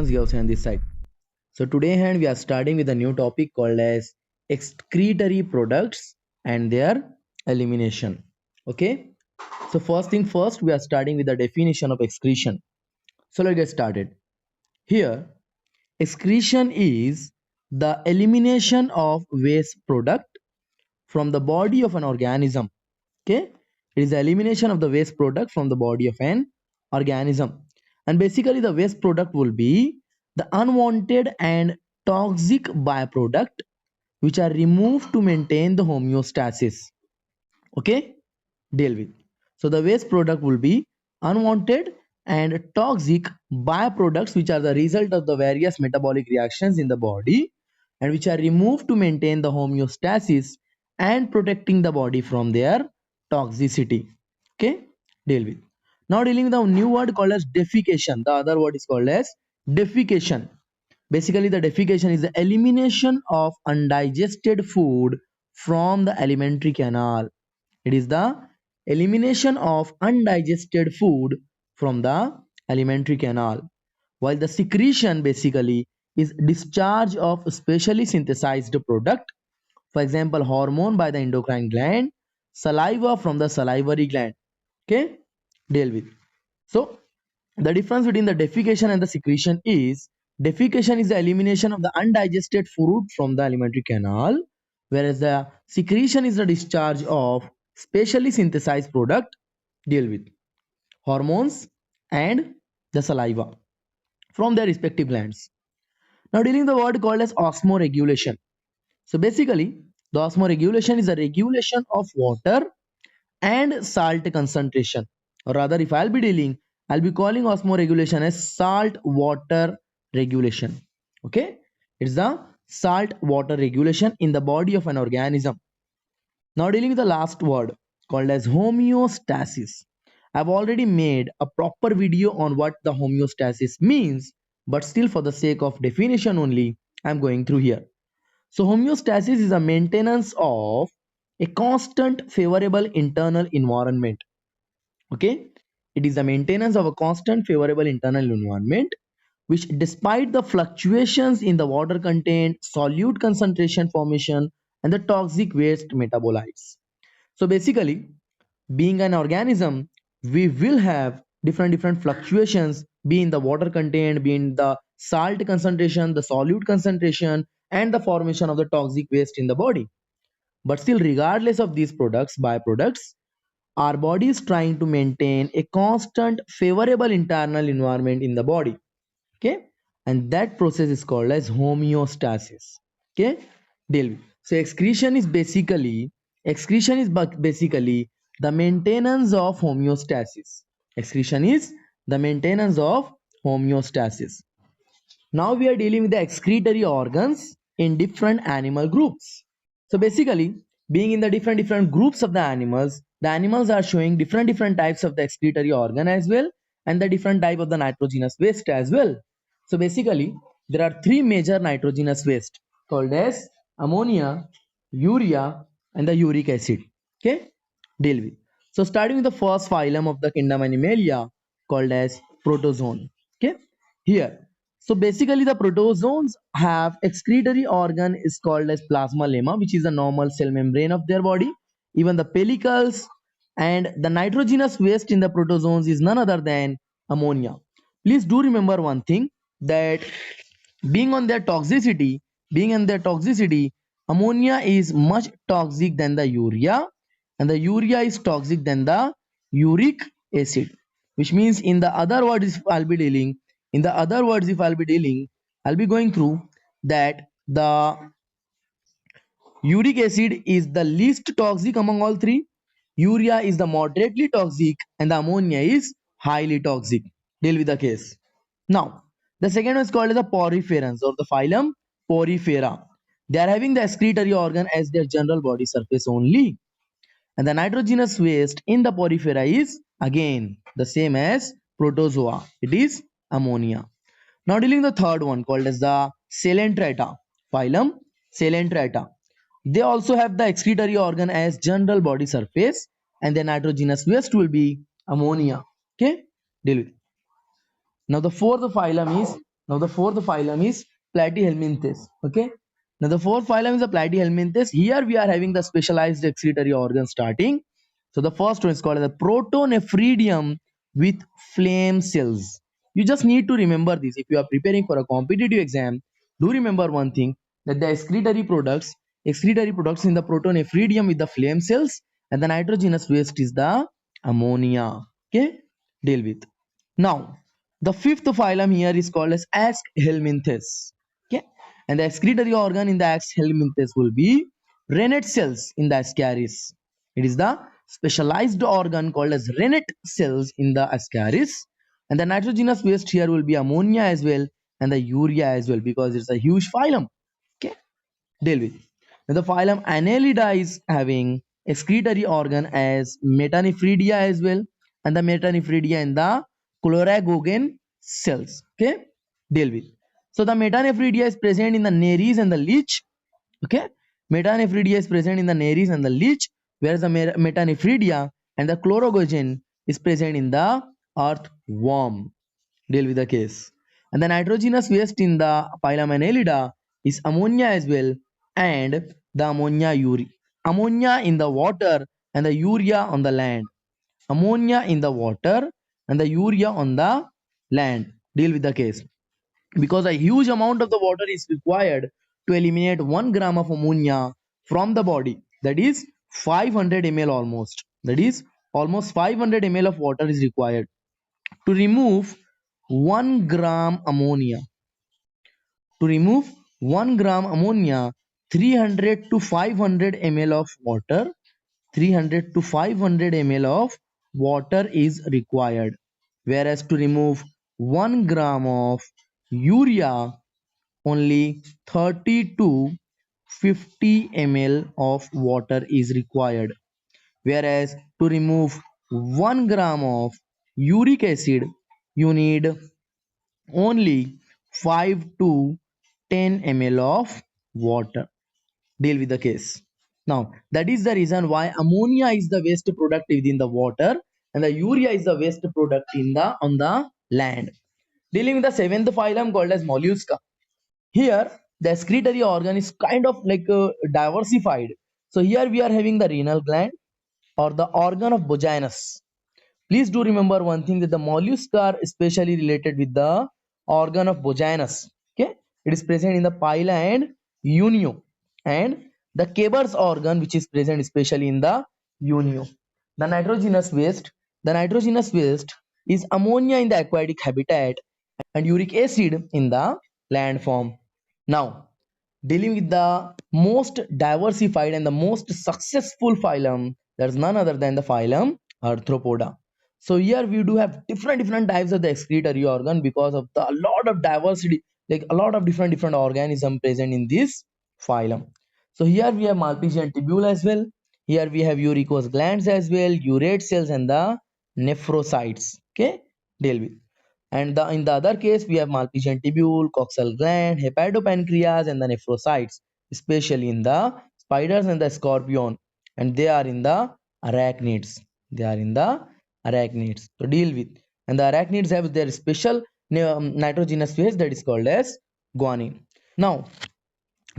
everyone, Gauss on this side. So today hand we are starting with a new topic called as excretory products and their elimination. Okay. So first thing first, we are starting with the definition of excretion. So let's get started. Here, excretion is the elimination of waste product from the body of an organism. Okay, it is the elimination of the waste product from the body of an organism, and basically the waste product will be the unwanted and toxic byproduct which are removed to maintain the homeostasis. Okay, deal with. So the waste product will be unwanted and toxic byproducts which are the result of the various metabolic reactions in the body and which are removed to maintain the homeostasis and protecting the body from their toxicity. Okay, deal with. Now dealing with a new word called as defecation. The other word is called as defecation. Basically the defecation is the elimination of undigested food from the alimentary canal. It is the elimination of undigested food from the alimentary canal. While the secretion basically is discharge of specially synthesized product, for example, hormone by the endocrine gland, saliva from the salivary gland. Okay, deal with. So the difference between the defecation and the secretion is defecation is the elimination of the undigested food from the alimentary canal, whereas the secretion is the discharge of specially synthesized product, deal with hormones and the saliva from their respective glands. Now dealing the word called as osmoregulation. So basically the osmoregulation is a regulation of water and salt concentration, or rather if I'll be dealing, I'll be calling osmoregulation as salt water regulation. Okay, it's the salt water regulation in the body of an organism. Now dealing with the last word called as homeostasis. I've already made a proper video on what the homeostasis means, but still for the sake of definition only I'm going through here. So homeostasis is a maintenance of a constant favorable internal environment. Okay, it is the maintenance of a constant favorable internal environment which despite the fluctuations in the water content, solute concentration formation and the toxic waste metabolites. So basically being an organism, we will have different fluctuations, be in the water content, be in the salt concentration, the solute concentration and the formation of the toxic waste in the body. But still regardless of these products, byproducts, our body is trying to maintain a constant favorable internal environment in the body. Okay, and that process is called as homeostasis. Okay, deal with. So excretion is basically the maintenance of homeostasis. Excretion is the maintenance of homeostasis. Now we are dealing with the excretory organs in different animal groups. So basically, being in the different groups of the animals are showing different types of the excretory organ as well, and the different type of the nitrogenous waste as well. So basically, there are three major nitrogenous waste called as ammonia, urea, and the uric acid. Okay, deal with. So starting with the first phylum of the kingdom Animalia called as protozoan. Okay, here. So basically the protozoans have excretory organ is called as plasma lemma, which is a normal cell membrane of their body. Even the pellicles and the nitrogenous waste in the protozoans is none other than ammonia. Please do remember one thing, that being on their toxicity, ammonia is much toxic than the urea, and the urea is toxic than the uric acid, which means in the other words if I'll be dealing, I'll be going through that the uric acid is the least toxic among all three, urea is the moderately toxic, and the ammonia is highly toxic. Deal with the case. Now, the second one is called as the poriferans or the phylum Porifera. They are having the excretory organ as their general body surface only. And the nitrogenous waste in the porifera is again the same as protozoa. It is ammonia. Now dealing with the third one called as the Coelenterata, phylum Coelenterata. They also have the excretory organ as general body surface, and the nitrogenous waste will be ammonia. Okay, deal with. Now the fourth phylum is Now the fourth phylum is Platyhelminthes. Okay. Now the fourth phylum is the Platyhelminthes. Here we are having the specialized excretory organ starting. So the first one is called the Protonephridium with flame cells. You just need to remember this. If you are preparing for a competitive exam, do remember one thing, that the excretory products in the Protonephridium with the flame cells, and the nitrogenous waste is the ammonia. Okay, deal with. Now the fifth phylum here is called as Aschelminthes. Okay, and the excretory organ in the Aschelminthes will be rennet cells in the Ascaris. It is the specialized organ called as rennet cells in the Ascaris, and the nitrogenous waste here will be ammonia as well, and the urea as well, because it's a huge phylum. Okay, deal with. Now the phylum Annelida is having excretory organ as Metanephridia as well, and the Metanephridia in the Chloragogen cells. Okay, deal with. So the Metanephridia is present in the nares and the leech. Okay, Metanephridia is present in the nares and the leech, whereas the Metanephridia and the Chloragogen is present in the earthworm. Deal with the case. And the nitrogenous waste in the phylum Annelida is ammonia as well, and the ammonia in the water and the urea on the land. Ammonia in the water and the urea on the land. Deal with the case. Because a huge amount of the water is required to eliminate 1 gram of ammonia from the body. That is 500 ml almost. That is almost 500 ml of water is required to remove 1 gram ammonia. To remove 1 gram ammonia, 300 to 500 ml of water, 300 to 500 ml of water is required. Whereas to remove 1 gram of urea, only 30 to 50 ml of water is required. Whereas to remove 1 gram of uric acid, you need only 5 to 10 ml of water. Deal with the case. Now, that is the reason why ammonia is the waste product within the water and the urea is the waste product in the on the land. Dealing with the seventh phylum called as mollusca. Here, the excretory organ is kind of like diversified. So here we are having the renal gland or the organ of Bojanus. Please do remember one thing, that the mollusks are especially related with the organ of Bojanus. Okay, it is present in the pila and unio, and the Keber's organ, which is present especially in the unio. The nitrogenous waste. The nitrogenous waste is ammonia in the aquatic habitat and uric acid in the land form. Now, dealing with the most diversified and the most successful phylum, there's none other than the phylum Arthropoda. So here we do have different types of the excretory organ because of the a lot of diversity, like a lot of different organisms present in this phylum. So here we have Malpighian tubule as well. Here we have uricose glands as well, urate cells and the nephrocytes. Okay, deal with. And in the other case, we have Malpighian tubule, coxal gland, hepatopancreas, and the nephrocytes, especially in the spiders and the scorpion. And they are in the arachnids. They are in the arachnids to deal with. And the arachnids have their special nitrogenous phase that is called as guanine. Now,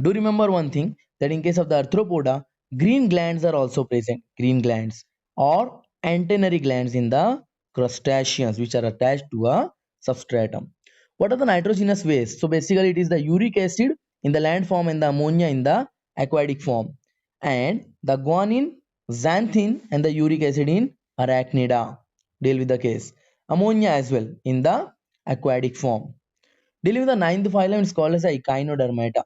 do remember one thing, that in case of the arthropoda, green glands are also present. Green glands or antennary glands in the crustaceans, which are attached to a substratum. What are the nitrogenous waste? So basically it is the uric acid in the land form and the ammonia in the aquatic form, and the guanine, xanthin and the uric acid in arachnida. Deal with the case. Ammonia as well in the aquatic form. Dealing with the ninth phylum is called as the echinodermata.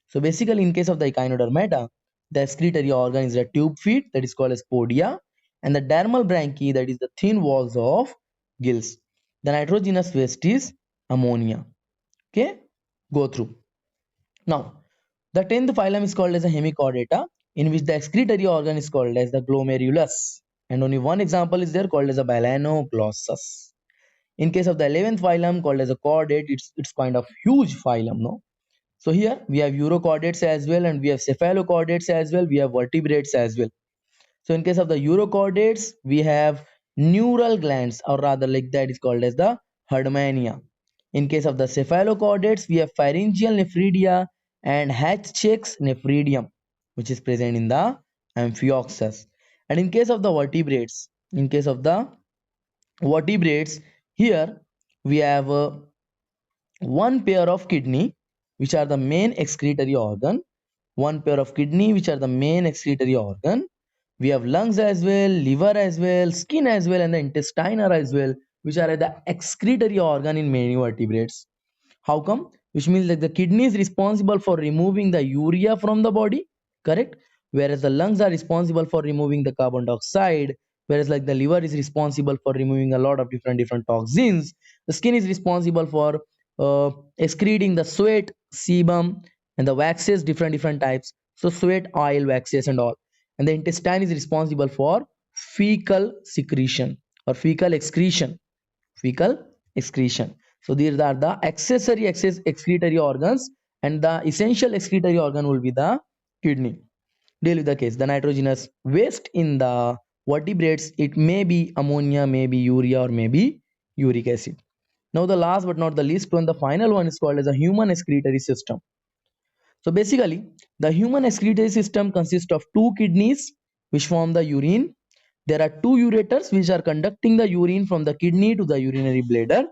So basically, in case of the echinodermata, the excretory organ is the tube feet, that is called as podia, and the dermal branchiae, that is the thin walls of gills. The nitrogenous waste is ammonia. Okay, go through. Now, the 10th phylum is called as a hemichordata, in which the excretory organ is called as the glomerulus, and only one example is there called as a melanoglossus. In case of the 11th phylum called as a chordate, it's kind of huge phylum, no? So here we have urochordates as well, and we have cephalochordates as well, we have vertebrates as well. So in case of the urochordates, we have neural glands, or rather like that is called as the Herdmania. In case of the cephalochordates, we have pharyngeal nephridia and Hatch-Jack's nephridium, which is present in the amphioxus. And in case of the vertebrates, here we have one pair of kidney, which are the main excretory organ. One pair of kidney, which are the main excretory organ. We have lungs as well, liver as well, skin as well, and the intestine are as well, which are the excretory organ in many vertebrates. How come? Which means like the kidney is responsible for removing the urea from the body, correct? Whereas the lungs are responsible for removing the carbon dioxide, whereas like the liver is responsible for removing a lot of different toxins. The skin is responsible for excreting the sweat, sebum, and the waxes, different types. So sweat, oil, waxes, and all. And the intestine is responsible for fecal secretion or fecal excretion. Fecal excretion. So these are the accessory excretory organs, and the essential excretory organ will be the kidney. Deal with the case. The nitrogenous waste in the vertebrates, it may be ammonia, maybe urea, or maybe uric acid. Now the last but not the least one, the final one is called as a human excretory system. So basically, the human excretory system consists of two kidneys which form the urine. There are two ureters which are conducting the urine from the kidney to the urinary bladder,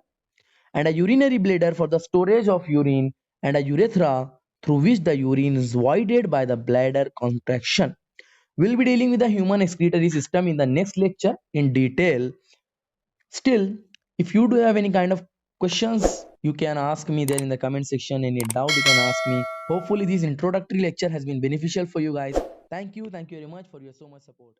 and a urinary bladder for the storage of urine, and a urethra through which the urine is voided by the bladder contraction. We'll be dealing with the human excretory system in the next lecture in detail. Still, if you do have any kind of questions, you can ask me there in the comment section. Any doubt, you can ask me. Hopefully, this introductory lecture has been beneficial for you guys. Thank you very much for your so much support.